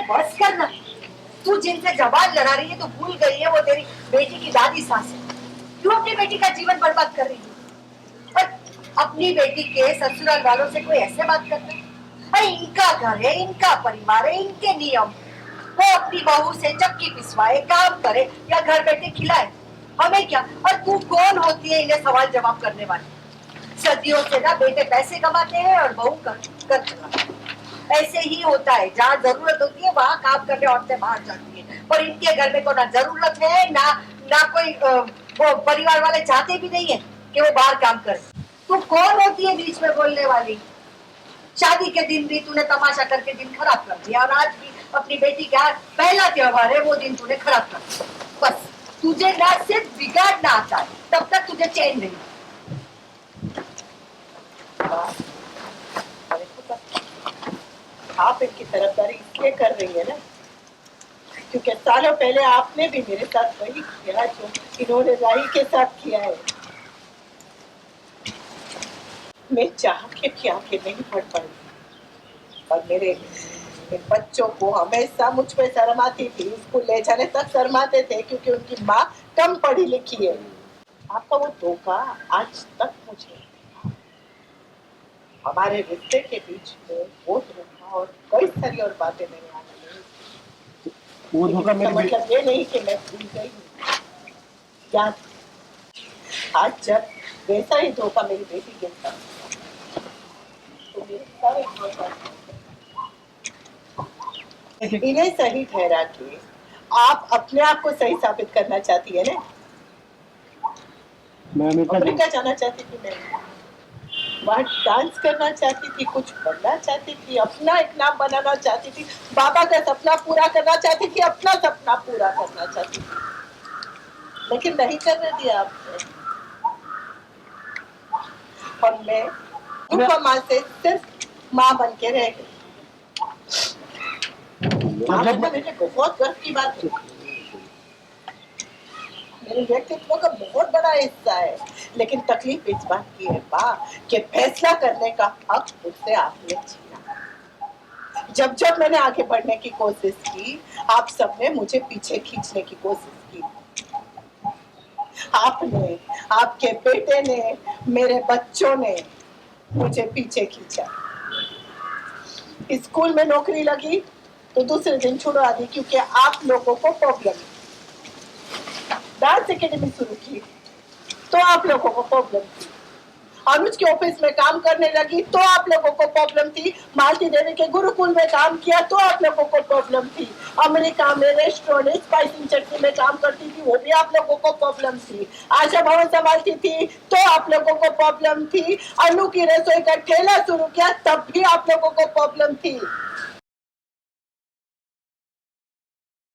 बस करना। तू जिनसे जबान लड़ा रही है तो भूल गई है वो तेरी बेटी की दादी सास है। क्यों अपनी बेटी का जीवन बर्बाद कर रही है? और अपनी बेटी के ससुराल वालों से कोई ऐसे बात करता है? अरे इनका घर है, इनका परिवार है, इनके नियम। वो अपनी बहू से चक्की पिसवाए, काम करे या घर बैठे खिलाए, हमें क्या? और तू कौन होती है इन्हें सवाल जवाब करने वाली? सदियों से ना बेटे पैसे कमाते हैं और बहू कर चलाते हैं। ऐसे ही होता है, जहाँ जरूरत होती है वहाँ काम करने औरतें बाहर जाती है, और इनके घर में तो ना जरूरत है ना ना कोई वो परिवार वाले चाहते भी नहीं है कि वो बाहर काम करे। तू कौन होती है बीच में बोलने वाली? शादी के दिन भी तूने तमाशा करके दिन खराब कर दिया, और आज भी अपनी बेटी का पहला त्योहार है, वो दिन तूने खराब कर दिया। बस तुझे ना सिर्फ बिगाड़ना आता है, तब तक तुझे चैन नहीं। आप इनकी तरफदारी इसलिए कर रही है ना क्योंकि सालों पहले आपने भी मेरे साथ वही किया जो इन्होंने राही के साथ किया है। मैं चाह के भी आंखें नहीं पढ़ पाई, और मेरे बच्चों को हमेशा मुझ पे शर्म आती थी। स्कूल ले जाने तक शर्माते थे क्योंकि उनकी माँ कम पढ़ी लिखी है। आपका वो धोखा आज तक मुझे, हमारे रिश्ते के बीच में वो धोखा और कई सारी और बातें मेरे आने लगी। वो धोखा मतलब ये नहीं कि मैं भूल गई हूँ, आज जब वैसा ही धोखा मेरी बेटी के साथ तो मेरे सारे इन्हें सही ठहरा के आप अपने आप को सही साबित करना चाहती है ना? मैं अमेरिका जाना चाहती थी, मैं वहाँ डांस करना चाहती थी, कुछ बनना चाहती थी, अपना एक नाम बनाना चाहती थी, बाबा का सपना पूरा करना चाहती थी, अपना सपना पूरा करना चाहती थी, लेकिन नहीं करने दिया आपने। और मैं रूपा माँ से सिर्फ माँ बन के रह गई। मेरे बहुत गर्व की बात है, मेरे व्यक्तित्व का बहुत बड़ा हिस्सा है, लेकिन तकलीफ इस बात की है माँ कि फैसला करने का हक मुझसे आपने छीना। जब जब मैंने आगे बढ़ने की कोशिश की, आप सबने मुझे पीछे खींचने की कोशिश की। आपने, आपके बेटे ने, मेरे बच्चों ने मुझे पीछे खींचा। स्कूल में नौकरी लगी तो दूसरे दिन छुड़वा दी क्योंकि आप लोगों को प्रॉब्लम। डांस एकेडमी शुरू की तो आप लोगों को प्रॉब्लम थी। अनुज के ऑफिस में काम करने लगी तो आप लोगों को प्रॉब्लम थी। मालती देवी के गुरुकुल में काम किया तो आप लोगों को प्रॉब्लम थी। अमेरिका में रेस्टोरेंट स्पाइसी चटनी में काम करती थी, वो भी आप लोगों को प्रॉब्लम थी। आशा भवन संभालती थी तो आप लोगों को प्रॉब्लम थी। अनु की रसोई का ठेला शुरू किया तब भी आप लोगों को प्रॉब्लम थी।